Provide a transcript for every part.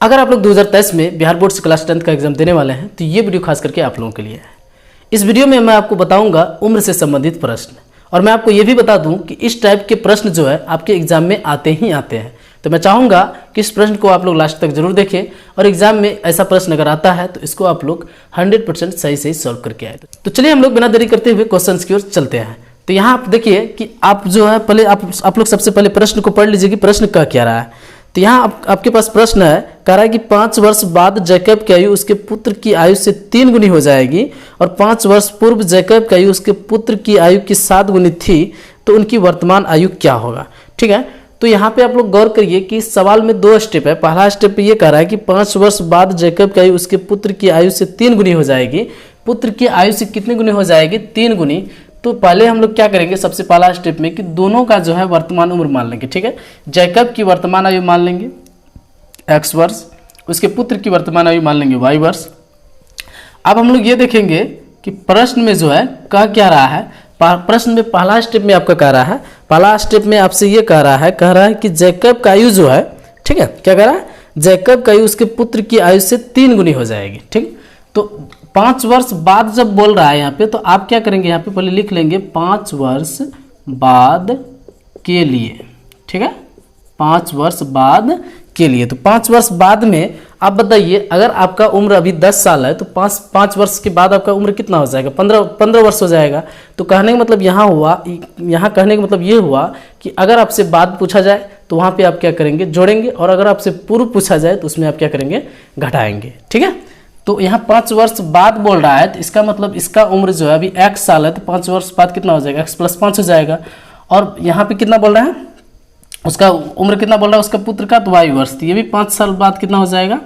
अगर आप लोग 2023 में बिहार बोर्ड से क्लास 10 का एग्जाम देने वाले हैं तो ये वीडियो खास करके आप लोगों के लिए है। इस वीडियो में मैं आपको बताऊंगा उम्र से संबंधित प्रश्न, और मैं आपको ये भी बता दूं कि इस टाइप के प्रश्न जो है आपके एग्जाम में आते ही आते हैं। तो मैं चाहूँगा कि इस प्रश्न को आप लोग लास्ट तक जरूर देखें, और एग्जाम में ऐसा प्रश्न अगर आता है तो इसको आप लोग 100% सही सॉल्व करके आए। तो चलिए हम लोग बिना देरी करते हुए क्वेश्चन की ओर चलते हैं। तो यहाँ आप देखिए कि आप जो है पहले आप लोग सबसे पहले प्रश्न को पढ़ लीजिए कि प्रश्न कह क्या रहा है। तो यहाँ आपके पास प्रश्न है, कह रहा है कि 5 वर्ष बाद जैकब की आयु उसके पुत्र की आयु से 3 गुनी हो जाएगी, और 5 वर्ष पूर्व जैकब की आयु उसके पुत्र की आयु की 7 गुनी थी, तो उनकी वर्तमान आयु क्या होगा। ठीक है, तो यहाँ पे आप लोग गौर करिए कि सवाल में 2 स्टेप है। पहला स्टेप ये कह रहा है कि 5 वर्ष बाद जैकब की आयु उसके पुत्र की आयु से 3 गुनी हो जाएगी। पुत्र की आयु से कितनी गुनी हो जाएगी? 3 गुनी। तो पहले हम लोग क्या करेंगे, सबसे पहला स्टेप में कि दोनों का जो है वर्तमान उम्र मान लेंगे। ठीक है, जैकब की वर्तमान आयु मान लेंगे x वर्ष, उसके पुत्र की वर्तमान आयु मान लेंगे y वर्ष। अब हम लोग ये देखेंगे कि प्रश्न में जो है कह क्या रहा है। प्रश्न में पहला स्टेप में आपका कह रहा है, पहला स्टेप में आपसे ये कह रहा है कि जैकब का आयु जो है, ठीक है, क्या कह रहा है, जैकब का आयु उसके पुत्र की आयु से 3 गुनी हो जाएगी। ठीक, तो 5 वर्ष बाद जब बोल रहा है यहाँ पे, तो आप क्या करेंगे, यहाँ पे पहले लिख लेंगे 5 वर्ष बाद के लिए। ठीक है, 5 वर्ष बाद के लिए। तो 5 वर्ष बाद में आप बताइए, अगर आपका उम्र अभी 10 साल है तो 5 वर्ष के बाद आपका उम्र कितना हो जाएगा? 15 वर्ष हो जाएगा। तो कहने का मतलब यहाँ कहने का मतलब ये हुआ कि अगर आपसे बाद पूछा जाए तो वहाँ पे आप क्या करेंगे, जोड़ेंगे, और अगर आपसे पूर्व पूछा जाए तो उसमें आप क्या करेंगे, घटाएंगे। ठीक है, तो यहाँ 5 वर्ष बाद बोल रहा है, तो इसका मतलब इसका उम्र जो है अभी x साल है, तो 5 वर्ष बाद कितना हो जाएगा, x + 5 हो जाएगा। और यहाँ पे कितना बोल रहा है, उसका उम्र कितना बोल रहा है, उसका पुत्र का, तो y वर्ष। तो ये भी 5 साल बाद कितना हो जाएगा,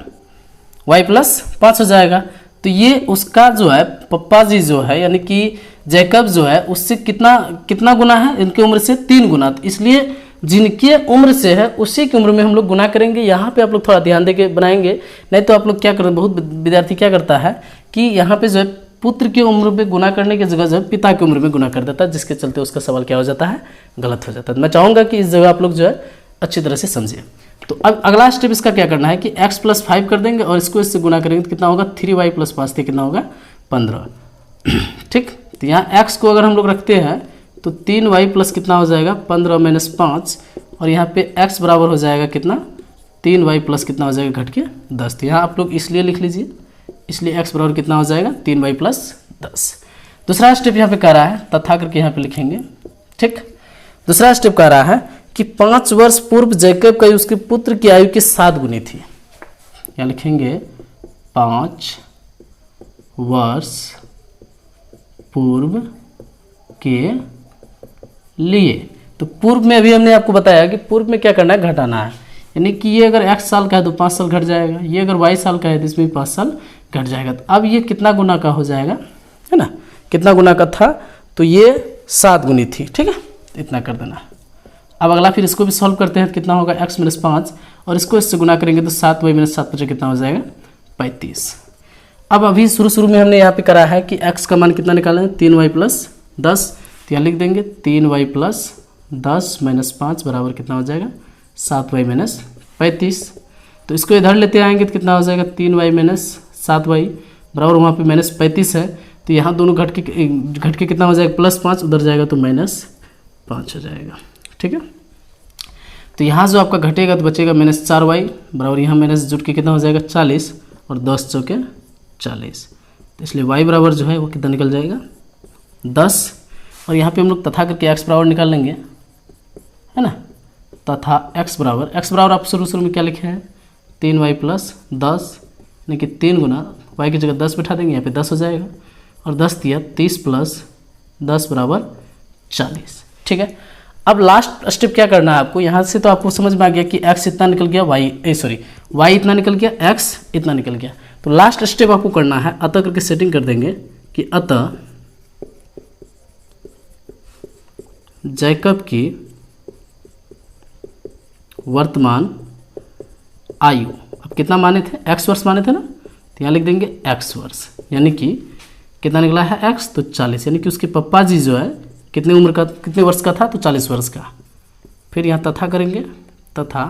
y + 5 हो जाएगा। तो ये उसका जो है पप्पा जी जो है, यानी कि जैकब जो है, उससे कितना गुना है, इनकी उम्र से 3 गुना। तो इसलिए जिनकी उम्र से है उसी की उम्र में हम लोग गुना करेंगे। यहाँ पे आप लोग थोड़ा ध्यान देके बनाएंगे, नहीं तो आप लोग क्या करें, बहुत विद्यार्थी क्या करता है कि यहाँ पे जो है पुत्र की उम्र पे गुना करने की जगह जो है पिता की उम्र में गुना कर देता है, जिसके चलते उसका सवाल क्या हो जाता है, गलत हो जाता है। मैं चाहूँगा कि इस जगह आप लोग जो है अच्छी तरह से समझिए। तो अब अगला स्टेप इसका क्या करना है कि x + 5 कर देंगे, और इसको इससे गुना करेंगे तो कितना होगा, 3y + 5 से कितना होगा, 15। ठीक, तो यहाँ x को अगर हम लोग रखते हैं तो 3y + कितना हो जाएगा, 15 - 5, और यहाँ पे x बराबर हो जाएगा कितना, 3y + कितना हो जाएगा, घट के 10। तो यहाँ आप लोग इसलिए लिख लीजिए, इसलिए x बराबर कितना हो जाएगा, 3y + 10। दूसरा स्टेप यहाँ पे कह रहा है, तथा करके यहाँ पे लिखेंगे। ठीक, दूसरा स्टेप कह रहा है कि 5 वर्ष पूर्व जैकब का उसके पुत्र की आयु की 7 गुनी थी। यहाँ लिखेंगे 5 वर्ष पूर्व के लिए। तो पूर्व में अभी हमने आपको बताया कि पूर्व में क्या करना है, घटाना है। यानी कि ये अगर x साल का है तो 5 साल घट जाएगा, ये अगर y साल का है तो इसमें 5 साल घट जाएगा। तो अब ये कितना गुना का हो जाएगा, है ना, कितना गुना का था, तो ये 7 गुनी थी। ठीक है, इतना कर देना। अब अगला फिर इसको भी सॉल्व करते हैं, कितना होगा, x - 5, और इसको इससे गुना करेंगे तो 7y - 7 बचे कितना हो जाएगा, 35। अब अभी शुरू में हमने यहाँ पे करा है कि x का मान कितना निकालें, 3y + 10। तो यहाँ लिख देंगे 3y + 10 - 5 बराबर कितना हो जाएगा, 7y - 35। तो इसको इधर लेते आएंगे तो कितना हो जाएगा, 3y - 7y बराबर, वहाँ पे -35 है, तो यहाँ दोनों घट के कितना हो जाएगा, +5, उधर जाएगा तो -5 हो जाएगा। ठीक है, तो यहाँ जो आपका घटेगा तो बचेगा -4y बराबर, यहाँ माइनस जुट के कितना हो जाएगा, 40, और 10 चौके 40। तो इसलिए y बराबर जो है वो कितना निकल जाएगा, 10। और यहाँ पे हम लोग तथा करके x बराबर निकाल लेंगे, है ना। तथा x बराबर आप शुरू में क्या लिखे हैं, 3y + 10, यानी कि 3 गुना y की जगह 10 बैठा देंगे, यहाँ पे 10 हो जाएगा, और 10 दिया 30 + 10 बराबर 40। ठीक है, अब लास्ट स्टेप क्या करना है आपको, यहाँ से तो आपको समझ में आ गया कि x इतना निकल गया, y इतना निकल गया, x इतना निकल गया। तो लास्ट स्टेप आपको करना है, अतः करके सेटिंग कर देंगे कि अतः जैकब की वर्तमान आयु, अब कितना माने थे, x वर्ष माने थे ना, तो यहाँ लिख देंगे x वर्ष, यानी कि कितना निकला है x, तो 40, यानी कि उसके पप्पा जी जो है कितने वर्ष का था, तो 40 वर्ष का। फिर यहाँ तथा करेंगे, तथा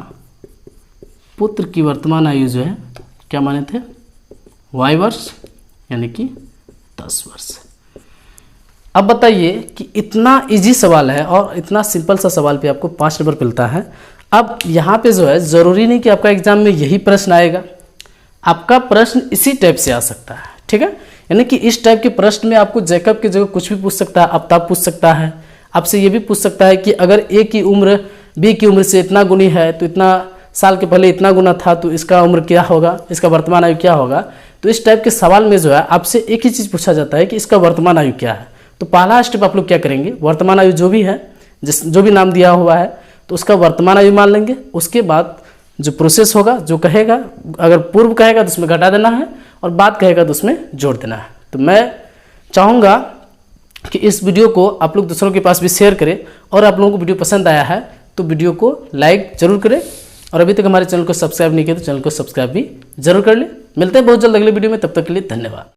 पुत्र की वर्तमान आयु जो है क्या माने थे, y वर्ष यानी कि 10 वर्ष। अब बताइए कि इतना इजी सवाल है और इतना सिंपल सा सवाल पे आपको 5 नंबर मिलता है। अब यहाँ पे जो है ज़रूरी नहीं कि आपका एग्जाम में यही प्रश्न आएगा, आपका प्रश्न इसी टाइप से आ सकता है, ठीक है। यानी कि इस टाइप के प्रश्न में आपको जैकब की जगह कुछ भी पूछ सकता है, आफ्ताब पूछ सकता है, आपसे ये भी पूछ सकता है कि अगर ए की उम्र बी की उम्र से इतना गुनी है तो इतना साल के पहले इतना गुना था तो इसका उम्र क्या होगा, इसका वर्तमान आयु क्या होगा। तो इस टाइप के सवाल में जो है आपसे एक ही चीज़ पूछा जाता है कि इसका वर्तमान आयु क्या है। तो पहला स्टेप आप लोग क्या करेंगे, वर्तमान आयु जो भी है, जो भी नाम दिया हुआ है तो उसका वर्तमान आयु मान लेंगे। उसके बाद जो प्रोसेस होगा, जो कहेगा, अगर पूर्व कहेगा तो उसमें घटा देना है और बाद कहेगा तो उसमें जोड़ देना है। तो मैं चाहूँगा कि इस वीडियो को आप लोग दूसरों के पास भी शेयर करें और आप लोगों को वीडियो पसंद आया है तो वीडियो को लाइक जरूर करें और अभी तक हमारे चैनल को सब्सक्राइब नहीं किया तो चैनल को सब्सक्राइब भी जरूर कर लें। मिलते हैं बहुत जल्द अगले वीडियो में, तब तक के लिए धन्यवाद।